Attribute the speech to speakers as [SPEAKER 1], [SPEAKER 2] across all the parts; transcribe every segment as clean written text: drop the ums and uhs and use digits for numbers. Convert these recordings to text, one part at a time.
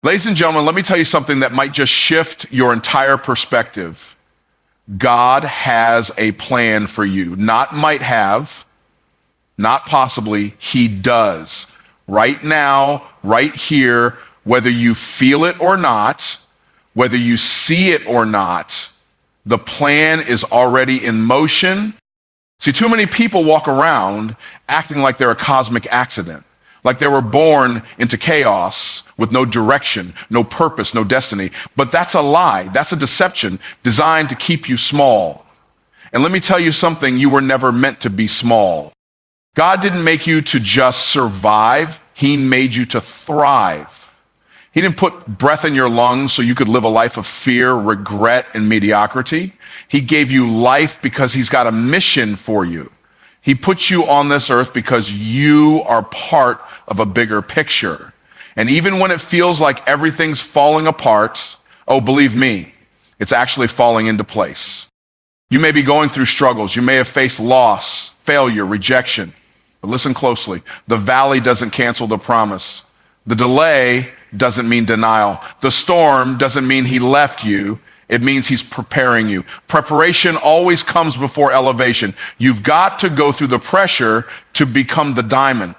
[SPEAKER 1] Ladies and gentlemen, let me tell you something that might just shift your entire perspective. God has a plan for you. Not might have, not possibly, he does. Right now, right here, whether you feel it or not, whether you see it or not, the plan is already in motion. See, too many people walk around acting like they're a cosmic accident, like they were born into chaos with no direction, no purpose, no destiny. But that's a lie. That's a deception designed to keep you small. And let me tell you something, you were never meant to be small. God didn't make you to just survive. He made you to thrive. He didn't put breath in your lungs so you could live a life of fear, regret, and mediocrity. He gave you life because he's got a mission for you. He put you on this earth because you are part of a bigger picture. And even when it feels like everything's falling apart, oh, believe me, it's actually falling into place. You may be going through struggles. You may have faced loss, failure, rejection. But listen closely. The valley doesn't cancel the promise. The delay doesn't mean denial. The storm doesn't mean he left you. It means he's preparing you. Preparation always comes before elevation. You've got to go through the pressure to become the diamond.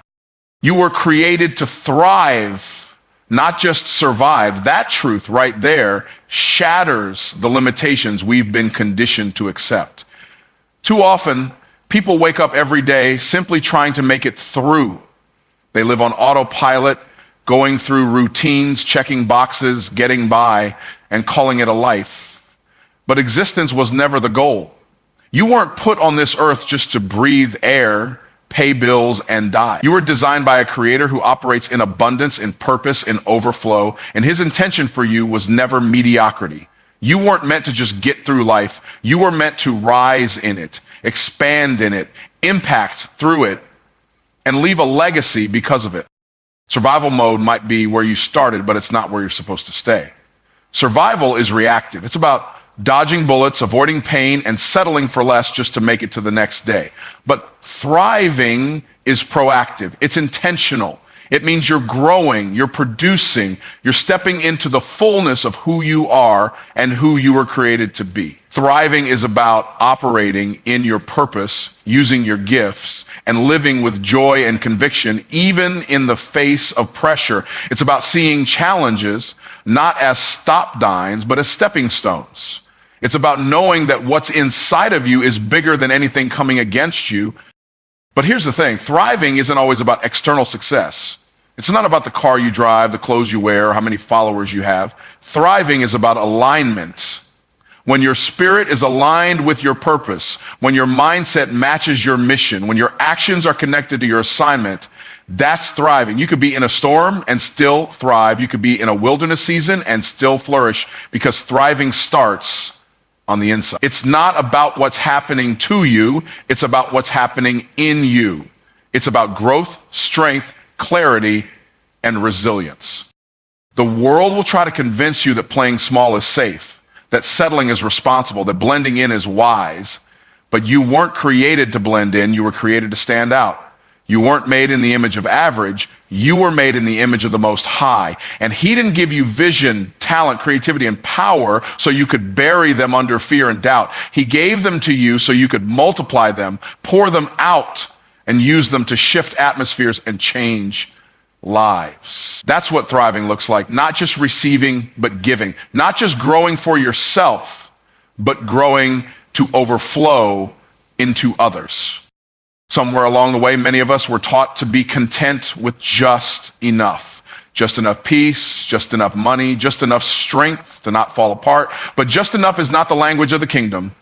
[SPEAKER 1] You were created to thrive, not just survive. That truth right there shatters the limitations we've been conditioned to accept. Too often, people wake up every day simply trying to make it through. They live on autopilot, going through routines, checking boxes, getting by, and calling it a life. But existence was never the goal. You weren't put on this earth just to breathe air, pay bills, and die. You were designed by a creator who operates in abundance, in purpose, in overflow, and his intention for you was never mediocrity. You weren't meant to just get through life. You were meant to rise in it, expand in it, impact through it, and leave a legacy because of it. Survival mode might be where you started, but it's not where you're supposed to stay. Survival is reactive. It's about dodging bullets, avoiding pain, and settling for less just to make it to the next day. But thriving is proactive. It's intentional. It means you're growing, you're producing, you're stepping into the fullness of who you are and who you were created to be. Thriving is about operating in your purpose, using your gifts, and living with joy and conviction, even in the face of pressure. It's about seeing challenges not as stop signs, but as stepping stones. It's about knowing that what's inside of you is bigger than anything coming against you. But here's the thing, thriving isn't always about external success. It's not about the car you drive, the clothes you wear, or how many followers you have. Thriving is about alignment. When your spirit is aligned with your purpose, when your mindset matches your mission, when your actions are connected to your assignment, that's thriving. You could be in a storm and still thrive. You could be in a wilderness season and still flourish, because thriving starts on the inside. It's not about what's happening to you. It's about what's happening in you. It's about growth, strength, clarity, and resilience. The world will try to convince you that playing small is safe, that settling is responsible, that blending in is wise. But you weren't created to blend in. You were created to stand out. You weren't made in the image of average. You were made in the image of the Most High. And he didn't give you vision, talent, creativity, and power so you could bury them under fear and doubt. He gave them to you so you could multiply them, pour them out, and use them to shift atmospheres and change lives. That's what thriving looks like. Not just receiving, but giving. Not just growing for yourself, but growing to overflow into others. Somewhere along the way, many of us were taught to be content with just enough. Just enough peace, just enough money, just enough strength to not fall apart. But just enough is not the language of the kingdom.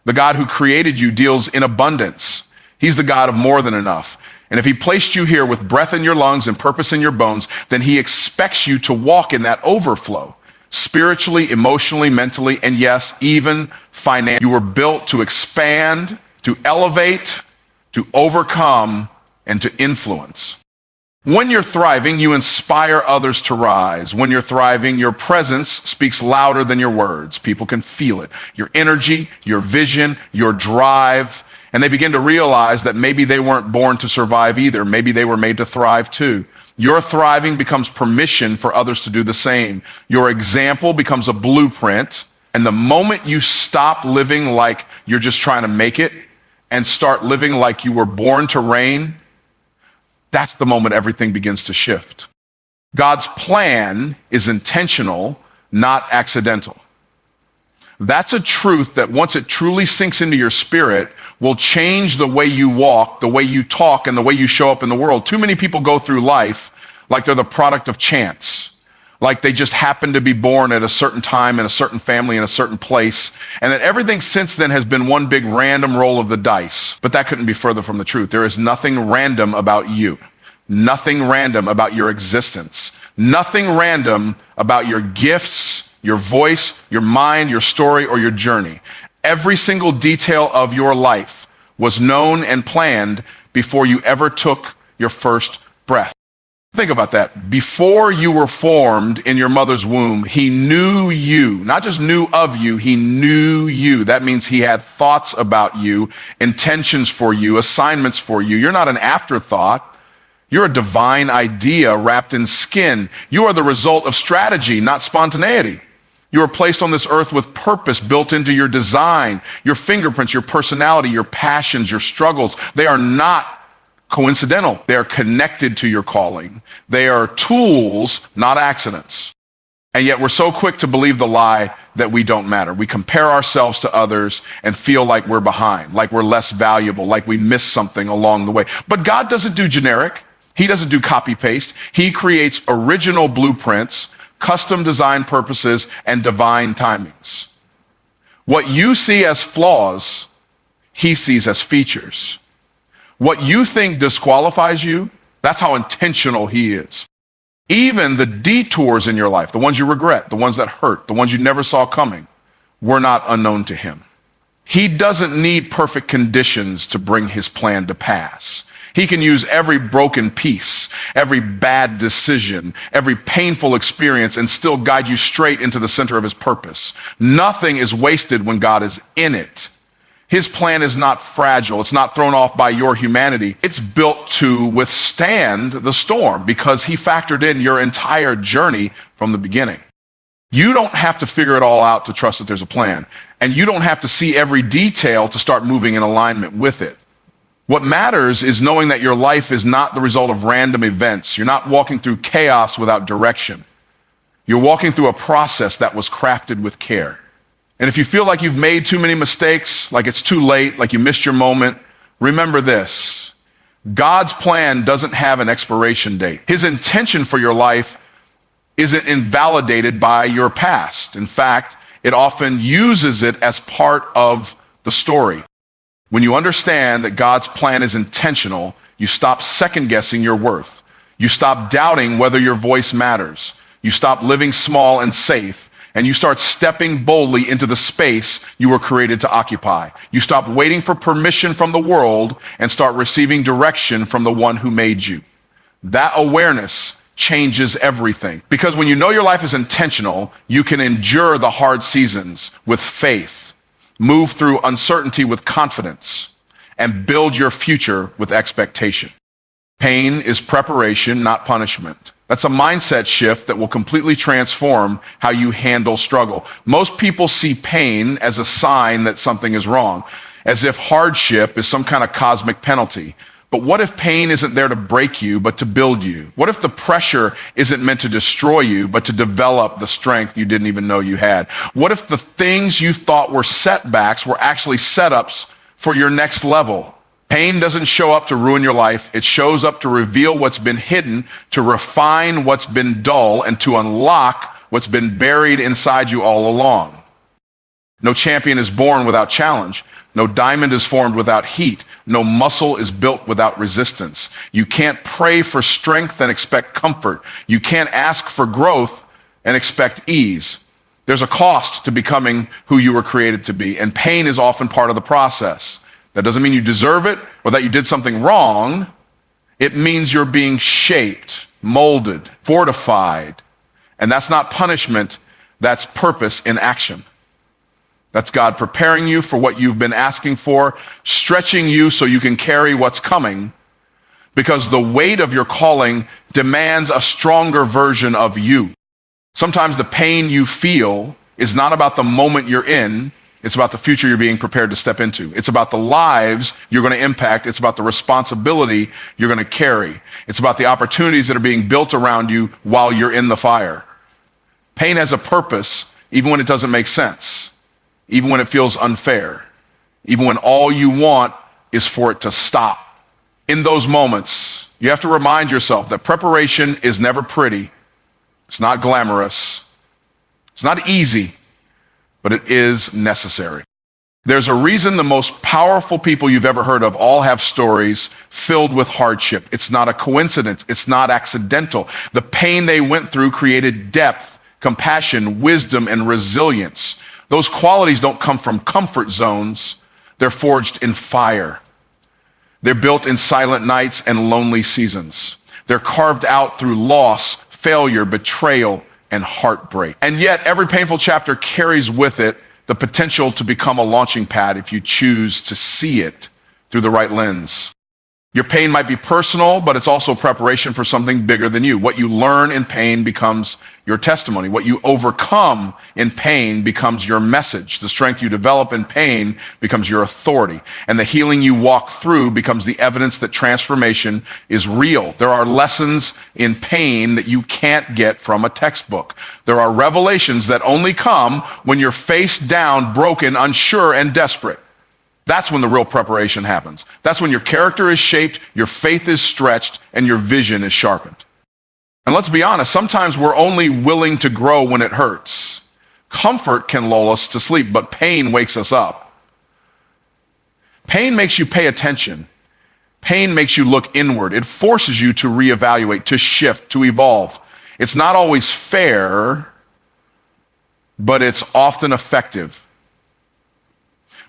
[SPEAKER 1] The God who created you deals in abundance. He's the God of more than enough. And if he placed you here with breath in your lungs and purpose in your bones, then he expects you to walk in that overflow, spiritually, emotionally, mentally, and yes, even financially. You were built to expand, to elevate, to overcome, and to influence. When you're thriving, you inspire others to rise. When you're thriving, your presence speaks louder than your words. People can feel it. Your energy, your vision, your drive. And they begin to realize that maybe they weren't born to survive either. Maybe they were made to thrive too. Your thriving becomes permission for others to do the same. Your example becomes a blueprint. And the moment you stop living like you're just trying to make it and start living like you were born to reign, that's the moment everything begins to shift. God's plan is intentional, not accidental. That's a truth that once it truly sinks into your spirit will change the way you walk, the way you talk, and the way you show up in the world. Too many people go through life like they're the product of chance, like they just happen to be born at a certain time in a certain family in a certain place, and that everything since then has been one big random roll of the dice. But that couldn't be further from the truth. There is nothing random about you, nothing random about your existence, nothing random about your gifts, your voice, your mind, your story, or your journey. Every single detail of your life was known and planned before you ever took your first breath. Think about that. Before you were formed in your mother's womb, he knew you. Not just knew of you, he knew you. That means he had thoughts about you, intentions for you, assignments for you. You're not an afterthought. You're a divine idea wrapped in skin. You are the result of strategy, not spontaneity. You are placed on this earth with purpose built into your design, your fingerprints, your personality, your passions, your struggles. They are not coincidental. They are connected to your calling. They are tools, not accidents. And yet we're so quick to believe the lie that we don't matter. We compare ourselves to others and feel like we're behind, like we're less valuable, like we missed something along the way. But God doesn't do generic. He doesn't do copy paste. He creates original blueprints, custom design purposes, and divine timings. What you see as flaws, he sees as features. What you think disqualifies you, that's how intentional he is. Even the detours in your life, the ones you regret, the ones that hurt, the ones you never saw coming, were not unknown to him. He doesn't need perfect conditions to bring his plan to pass. He can use every broken piece, every bad decision, every painful experience, and still guide you straight into the center of his purpose. Nothing is wasted when God is in it. His plan is not fragile. It's not thrown off by your humanity. It's built to withstand the storm because he factored in your entire journey from the beginning. You don't have to figure it all out to trust that there's a plan. And you don't have to see every detail to start moving in alignment with it. What matters is knowing that your life is not the result of random events. You're not walking through chaos without direction. You're walking through a process that was crafted with care. And if you feel like you've made too many mistakes, like it's too late, like you missed your moment, remember this. God's plan doesn't have an expiration date. His intention for your life isn't invalidated by your past. In fact, it often uses it as part of the story. When you understand that God's plan is intentional, you stop second-guessing your worth. You stop doubting whether your voice matters. You stop living small and safe, and you start stepping boldly into the space you were created to occupy. You stop waiting for permission from the world and start receiving direction from the one who made you. That awareness changes everything. Because when you know your life is intentional, you can endure the hard seasons with faith, move through uncertainty with confidence, and build your future with expectation. Pain is preparation, not punishment. That's a mindset shift that will completely transform how you handle struggle. Most people see pain as a sign that something is wrong, as if hardship is some kind of cosmic penalty. But what if pain isn't there to break you, but to build you? What if the pressure isn't meant to destroy you, but to develop the strength you didn't even know you had? What if the things you thought were setbacks were actually setups for your next level? Pain doesn't show up to ruin your life. It shows up to reveal what's been hidden, to refine what's been dull, and to unlock what's been buried inside you all along. No champion is born without challenge. No diamond is formed without heat. No muscle is built without resistance. You can't pray for strength and expect comfort. You can't ask for growth and expect ease. There's a cost to becoming who you were created to be, and pain is often part of the process. That doesn't mean you deserve it or that you did something wrong. It means you're being shaped, molded, fortified. And that's not punishment, that's purpose in action. That's God preparing you for what you've been asking for, stretching you so you can carry what's coming, because the weight of your calling demands a stronger version of you. Sometimes the pain you feel is not about the moment you're in, it's about the future you're being prepared to step into. It's about the lives you're going to impact. It's about the responsibility you're going to carry. It's about the opportunities that are being built around you while you're in the fire. Pain has a purpose, even when it doesn't make sense, even when it feels unfair, even when all you want is for it to stop. In those moments, you have to remind yourself that preparation is never pretty. It's not glamorous. It's not easy, but it is necessary. There's a reason the most powerful people you've ever heard of all have stories filled with hardship. It's not a coincidence. It's not accidental. The pain they went through created depth, compassion, wisdom, and resilience. Those qualities don't come from comfort zones. They're forged in fire. They're built in silent nights and lonely seasons. They're carved out through loss, failure, betrayal, and heartbreak. And yet, every painful chapter carries with it the potential to become a launching pad if you choose to see it through the right lens. Your pain might be personal, but it's also preparation for something bigger than you. What you learn in pain becomes your testimony. What you overcome in pain becomes your message. The strength you develop in pain becomes your authority. And the healing you walk through becomes the evidence that transformation is real. There are lessons in pain that you can't get from a textbook. There are revelations that only come when you're face down, broken, unsure, and desperate. That's when the real preparation happens. That's when your character is shaped, your faith is stretched, and your vision is sharpened. And let's be honest, sometimes we're only willing to grow when it hurts. Comfort can lull us to sleep, but pain wakes us up. Pain makes you pay attention. Pain makes you look inward. It forces you to reevaluate, to shift, to evolve. It's not always fair, but it's often effective.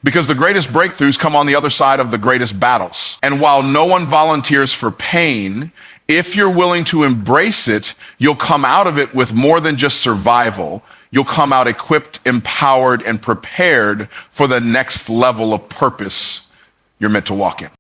[SPEAKER 1] Because the greatest breakthroughs come on the other side of the greatest battles. And while no one volunteers for pain, if you're willing to embrace it, you'll come out of it with more than just survival. You'll come out equipped, empowered, and prepared for the next level of purpose you're meant to walk in.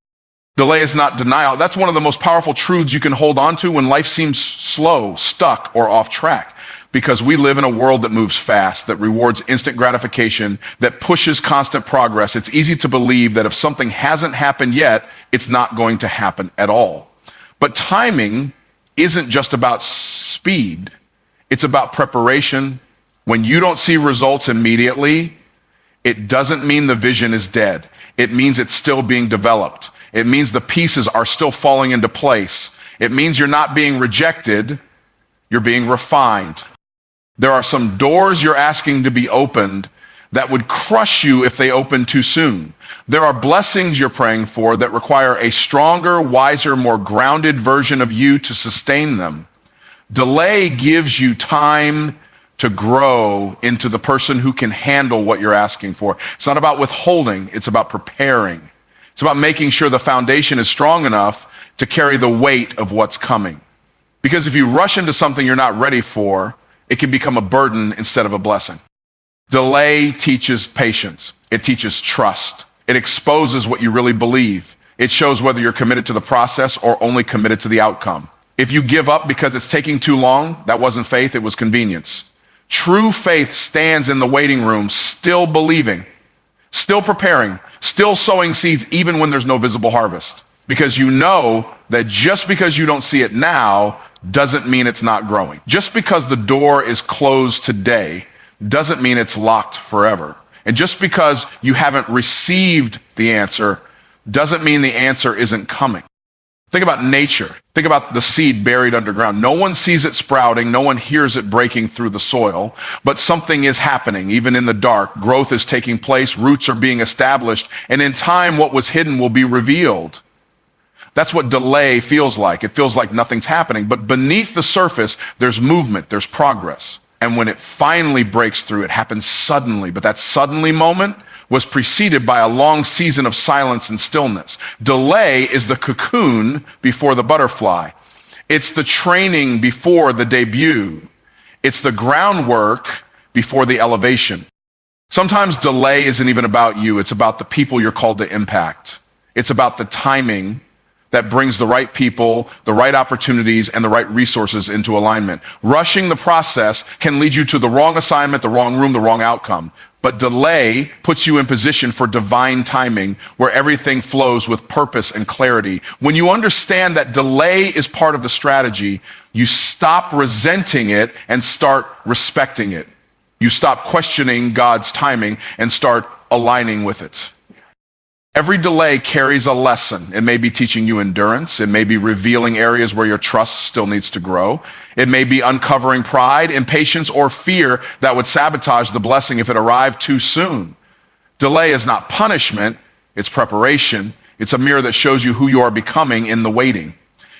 [SPEAKER 1] Delay is not denial. That's one of the most powerful truths you can hold on to when life seems slow, stuck, or off track. Because we live in a world that moves fast, that rewards instant gratification, that pushes constant progress. It's easy to believe that if something hasn't happened yet, it's not going to happen at all. But timing isn't just about speed. It's about preparation. When you don't see results immediately, it doesn't mean the vision is dead. It means it's still being developed. It means the pieces are still falling into place. It means you're not being rejected, you're being refined. There are some doors you're asking to be opened that would crush you if they open too soon. There are blessings you're praying for that require a stronger, wiser, more grounded version of you to sustain them. Delay gives you time to grow into the person who can handle what you're asking for. It's not about withholding, it's about preparing. It's about making sure the foundation is strong enough to carry the weight of what's coming. Because if you rush into something you're not ready for, it can become a burden instead of a blessing. Delay teaches patience. It teaches trust. It exposes what you really believe. It shows whether you're committed to the process or only committed to the outcome. If you give up because it's taking too long, that wasn't faith, it was convenience. True faith stands in the waiting room, still believing, still preparing, still sowing seeds even when there's no visible harvest. Because you know that just because you don't see it now doesn't mean it's not growing. Just because the door is closed today doesn't mean it's locked forever. And just because you haven't received the answer doesn't mean the answer isn't coming. Think about nature. Think about the seed buried underground. No one sees it sprouting. No one hears it breaking through the soil, but something is happening even in the dark. Growth is taking place. Roots are being established. And in time, what was hidden will be revealed. That's what delay feels like. It feels like nothing's happening. But beneath the surface, there's movement, there's progress. And when it finally breaks through, it happens suddenly. But that suddenly moment was preceded by a long season of silence and stillness. Delay is the cocoon before the butterfly. It's the training before the debut. It's the groundwork before the elevation. Sometimes delay isn't even about you. It's about the people you're called to impact. It's about the timing that brings the right people, the right opportunities, and the right resources into alignment. Rushing the process can lead you to the wrong assignment, the wrong room, the wrong outcome. But delay puts you in position for divine timing where everything flows with purpose and clarity. When you understand that delay is part of the strategy, you stop resenting it and start respecting it. You stop questioning God's timing and start aligning with it. Every delay carries a lesson. It may be teaching you endurance. It may be revealing areas where your trust still needs to grow. It may be uncovering pride, impatience, or fear that would sabotage the blessing if it arrived too soon. Delay is not punishment, it's preparation. It's a mirror that shows you who you are becoming in the waiting.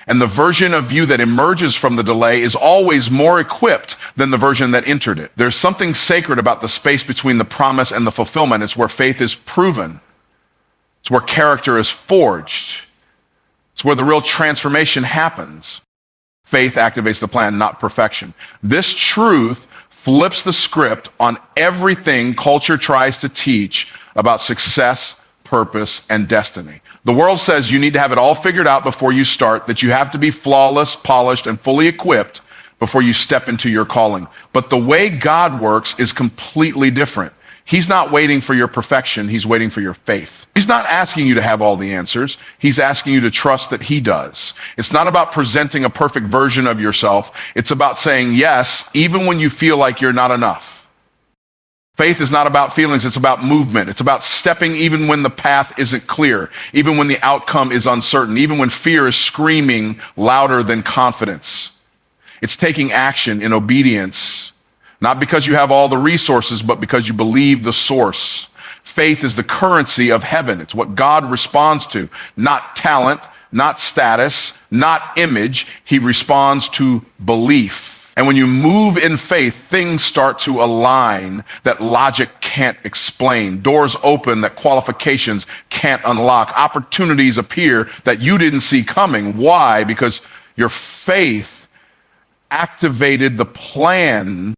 [SPEAKER 1] And the version of you that emerges from the delay is always more equipped than the version that entered it. There's something sacred about the space between the promise and the fulfillment. It's where faith is proven. It's where character is forged. It's where the real transformation happens. Faith activates the plan, not perfection. This truth flips the script on everything culture tries to teach about success, purpose, and destiny. The world says you need to have it all figured out before you start, that you have to be flawless, polished, and fully equipped before you step into your calling. But the way God works is completely different. He's not waiting for your perfection. He's waiting for your faith. He's not asking you to have all the answers. He's asking you to trust that he does. It's not about presenting a perfect version of yourself. It's about saying yes, even when you feel like you're not enough. Faith is not about feelings. It's about movement. It's about stepping even when the path isn't clear, even when the outcome is uncertain, even when fear is screaming louder than confidence. It's taking action in obedience. Not because you have all the resources, but because you believe the source. Faith is the currency of heaven. It's what God responds to. Not talent, not status, not image. He responds to belief. And when you move in faith, things start to align that logic can't explain. Doors open that qualifications can't unlock. Opportunities appear that you didn't see coming. Why? Because your faith activated the plan.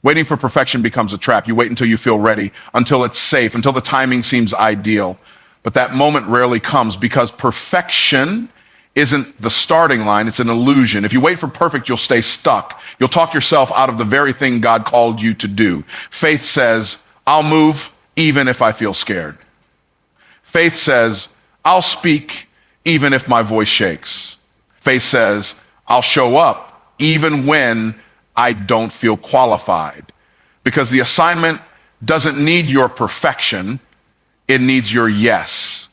[SPEAKER 1] Waiting for perfection becomes a trap. You wait until you feel ready, until it's safe, until the timing seems ideal. But that moment rarely comes because perfection isn't the starting line, it's an illusion. If you wait for perfect, you'll stay stuck. You'll talk yourself out of the very thing God called you to do. Faith says, I'll move even if I feel scared. Faith says, I'll speak even if my voice shakes. Faith says, I'll show up even when I don't feel qualified, because the assignment doesn't need your perfection. It needs your yes.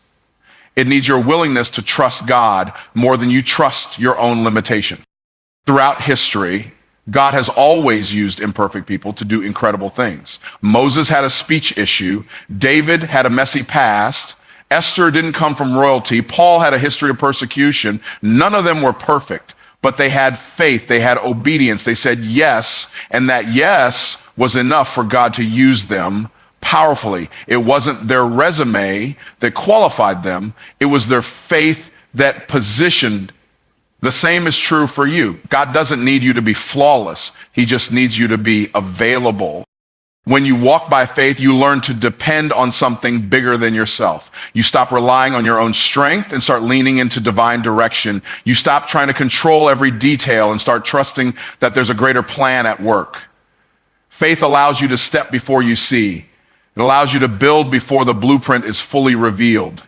[SPEAKER 1] It needs your willingness to trust God more than you trust your own limitation. Throughout history, God has always used imperfect people to do incredible things. Moses had a speech issue. David had a messy past. Esther didn't come from royalty. Paul had a history of persecution. None of them were perfect. But they had faith, they had obedience, they said yes, and that yes was enough for God to use them powerfully. It wasn't their resume that qualified them, it was their faith that positioned. The same is true for you. God doesn't need you to be flawless, he just needs you to be available. When you walk by faith, you learn to depend on something bigger than yourself. You stop relying on your own strength and start leaning into divine direction. You stop trying to control every detail and start trusting that there's a greater plan at work. Faith allows you to step before you see. It allows you to build before the blueprint is fully revealed.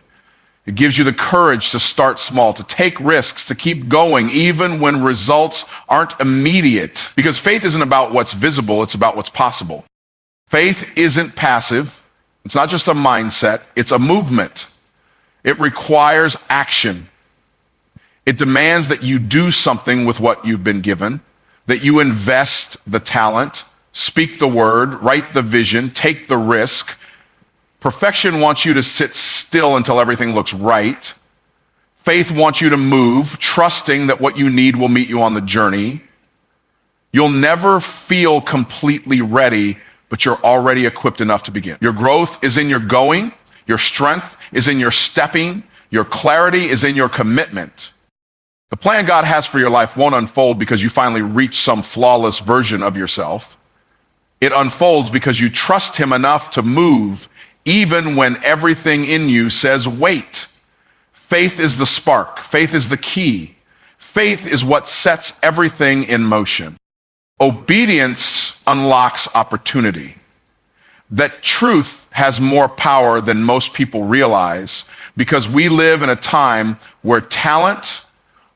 [SPEAKER 1] It gives you the courage to start small, to take risks, to keep going, even when results aren't immediate. Because faith isn't about what's visible, it's about what's possible. Faith isn't passive. It's not just a mindset. It's a movement. It requires action. It demands that you do something with what you've been given, that you invest the talent, speak the word, write the vision, take the risk. Perfection wants you to sit still until everything looks right. Faith wants you to move, trusting that what you need will meet you on the journey. You'll never feel completely ready, but you're already equipped enough to begin. Your growth is in your going, your strength is in your stepping, your clarity is in your commitment. The plan God has for your life won't unfold because you finally reach some flawless version of yourself. It unfolds because you trust him enough to move even when everything in you says wait. Faith is the spark. Faith is the key. Faith is what sets everything in motion. Obedience unlocks opportunity. That truth has more power than most people realize because we live in a time where talent,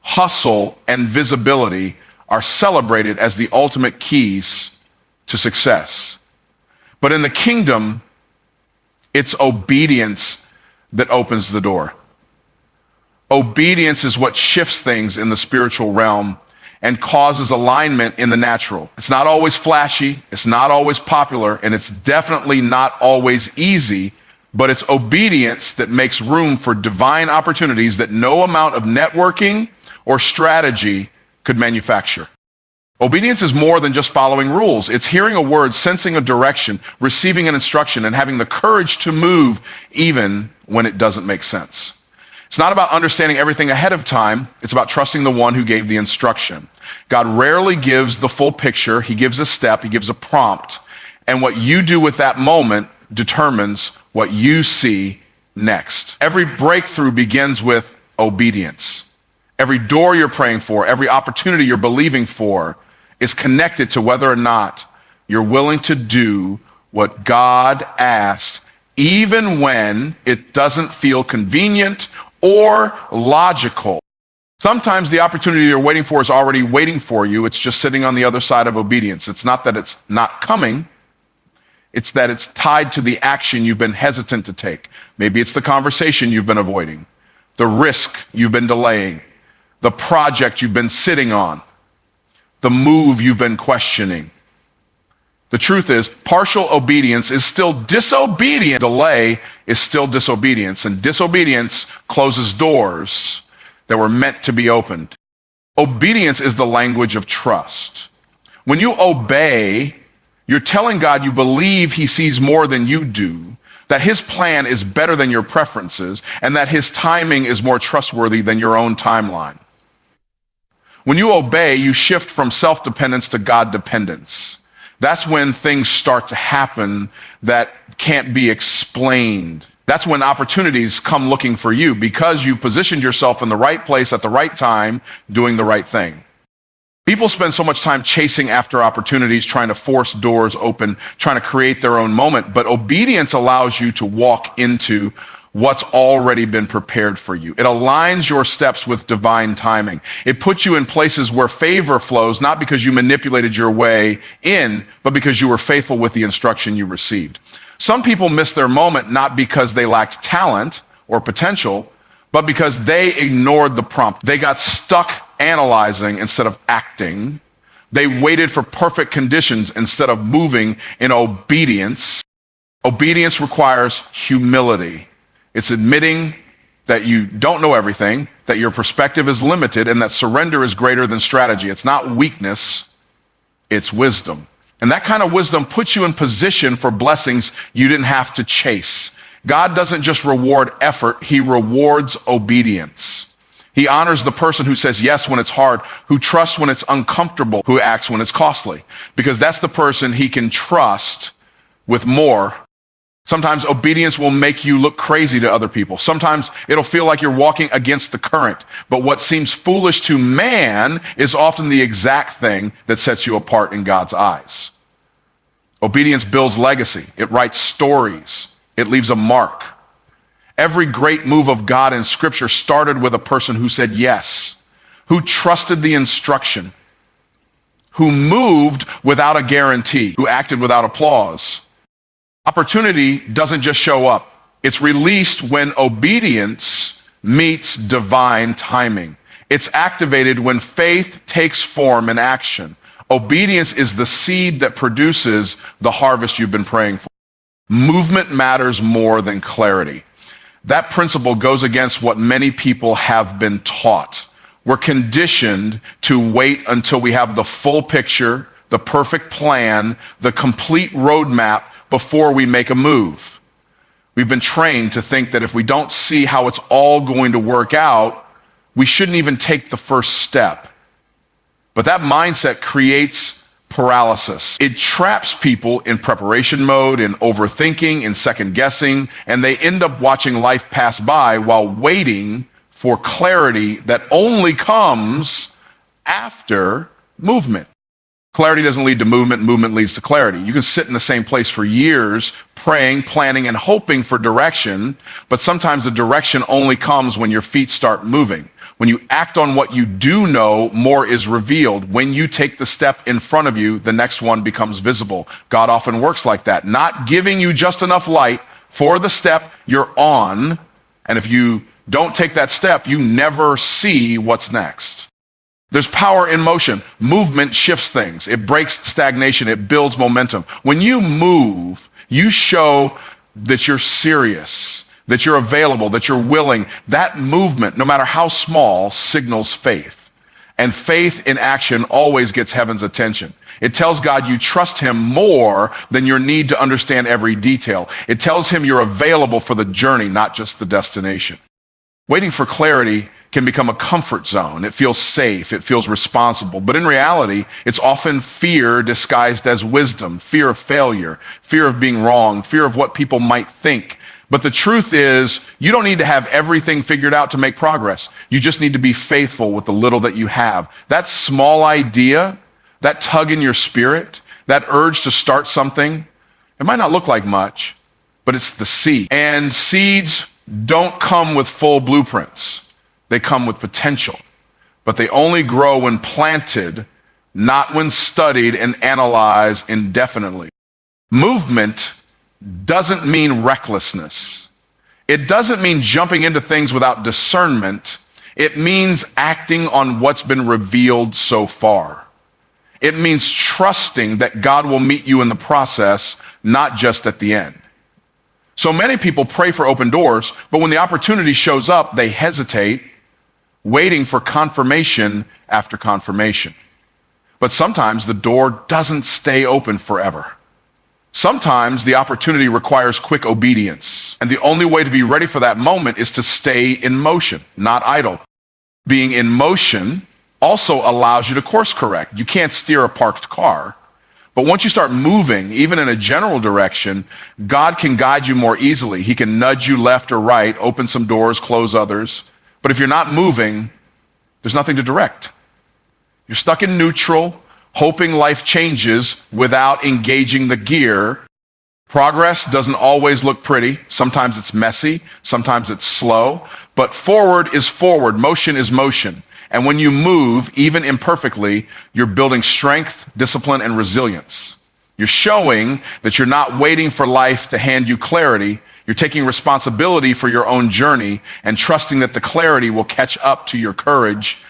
[SPEAKER 1] hustle, and visibility are celebrated as the ultimate keys to success. But in the kingdom, it's obedience that opens the door. Obedience is what shifts things in the spiritual realm and causes alignment in the natural. It's not always flashy, it's not always popular, and it's definitely not always easy, but it's obedience that makes room for divine opportunities that no amount of networking or strategy could manufacture. Obedience is more than just following rules. It's hearing a word, sensing a direction, receiving an instruction, and having the courage to move even when it doesn't make sense. It's not about understanding everything ahead of time. It's about trusting the one who gave the instruction. God rarely gives the full picture. He gives a step. He gives a prompt. And what you do with that moment determines what you see next. Every breakthrough begins with obedience. Every door you're praying for, every opportunity you're believing for is connected to whether or not you're willing to do what God asked, even when it doesn't feel convenient or logical. Sometimes the opportunity you're waiting for is already waiting for you. It's just sitting on the other side of obedience. It's not that it's not coming. It's that it's tied to the action you've been hesitant to take. Maybe it's the conversation you've been avoiding, the risk you've been delaying, the project you've been sitting on, the move you've been questioning. The truth is, partial obedience is still disobedience. Delay is still disobedience, and disobedience closes doors that were meant to be opened. Obedience is the language of trust. When you obey, you're telling God you believe he sees more than you do, that his plan is better than your preferences, and that his timing is more trustworthy than your own timeline. When you obey, you shift from self-dependence to God-dependence. That's when things start to happen that can't be explained. That's when opportunities come looking for you because you positioned yourself in the right place at the right time, doing the right thing. People spend so much time chasing after opportunities, trying to force doors open, trying to create their own moment, but obedience allows you to walk into what's already been prepared for you. It aligns your steps with divine timing. It puts you in places where favor flows, not because you manipulated your way in, but because you were faithful with the instruction you received. Some people miss their moment not because they lacked talent or potential, but because they ignored the prompt. They got stuck analyzing instead of acting. They waited for perfect conditions instead of moving in obedience. Obedience requires humility. It's admitting that you don't know everything, that your perspective is limited, and that surrender is greater than strategy. It's not weakness, it's wisdom. And that kind of wisdom puts you in position for blessings you didn't have to chase. God doesn't just reward effort, he rewards obedience. He honors the person who says yes when it's hard, who trusts when it's uncomfortable, who acts when it's costly, because that's the person he can trust with more. Sometimes obedience will make you look crazy to other people. Sometimes it'll feel like you're walking against the current. But what seems foolish to man is often the exact thing that sets you apart in God's eyes. Obedience builds legacy. It writes stories. It leaves a mark. Every great move of God in Scripture started with a person who said yes, who trusted the instruction, who moved without a guarantee, who acted without applause. Opportunity doesn't just show up. It's released when obedience meets divine timing. It's activated when faith takes form and action. Obedience is the seed that produces the harvest you've been praying for. Movement matters more than clarity. That principle goes against what many people have been taught. We're conditioned to wait until we have the full picture, the perfect plan, the complete roadmap before we make a move. We've been trained to think that if we don't see how it's all going to work out, we shouldn't even take the first step. But that mindset creates paralysis. It traps people in preparation mode, in overthinking, in second guessing, and they end up watching life pass by while waiting for clarity that only comes after movement. Clarity doesn't lead to movement, movement leads to clarity. You can sit in the same place for years, praying, planning, and hoping for direction, but sometimes the direction only comes when your feet start moving. When you act on what you do know, more is revealed. When you take the step in front of you, the next one becomes visible. God often works like that, not giving you just enough light for the step you're on, and if you don't take that step, you never see what's next. There's power in motion. Movement shifts things. It breaks stagnation. It builds momentum. When you move, you show that you're serious, that you're available, that you're willing. That movement, no matter how small, signals faith. And faith in action always gets heaven's attention. It tells God you trust him more than your need to understand every detail. It tells him you're available for the journey, not just the destination. Waiting for clarity can become a comfort zone. It feels safe. It feels responsible. But in reality, it's often fear disguised as wisdom, fear of failure, fear of being wrong, fear of what people might think. But the truth is, you don't need to have everything figured out to make progress. You just need to be faithful with the little that you have. That small idea, that tug in your spirit, that urge to start something, it might not look like much, but it's the seed. And seeds don't come with full blueprints. They come with potential, but they only grow when planted, not when studied and analyzed indefinitely. Movement doesn't mean recklessness. It doesn't mean jumping into things without discernment. It means acting on what's been revealed so far. It means trusting that God will meet you in the process, not just at the end. So many people pray for open doors, but when the opportunity shows up, they hesitate, waiting for confirmation after confirmation. But sometimes the door doesn't stay open forever. Sometimes the opportunity requires quick obedience, and the only way to be ready for that moment is to stay in motion, not idle. Being in motion also allows you to course correct. You can't steer a parked car, but once you start moving, even in a general direction, God can guide you more easily. He can nudge you left or right, open some doors, close others. But if you're not moving, there's nothing to direct. You're stuck in neutral, hoping life changes without engaging the gear. Progress doesn't always look pretty. Sometimes it's messy, sometimes it's slow, but forward is forward, motion is motion. And when you move, even imperfectly, you're building strength, discipline, and resilience. You're showing that you're not waiting for life to hand you clarity. You're taking responsibility for your own journey and trusting that the clarity will catch up to your courage.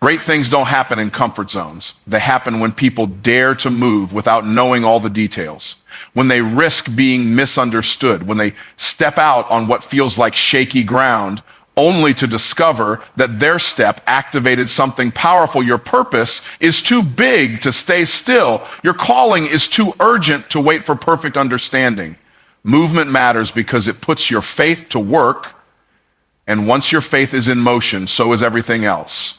[SPEAKER 1] Great things don't happen in comfort zones. They happen when people dare to move without knowing all the details, when they risk being misunderstood, when they step out on what feels like shaky ground, only to discover that their step activated something powerful. Your purpose is too big to stay still. Your calling is too urgent to wait for perfect understanding. Movement matters because it puts your faith to work, and once your faith is in motion, so is everything else.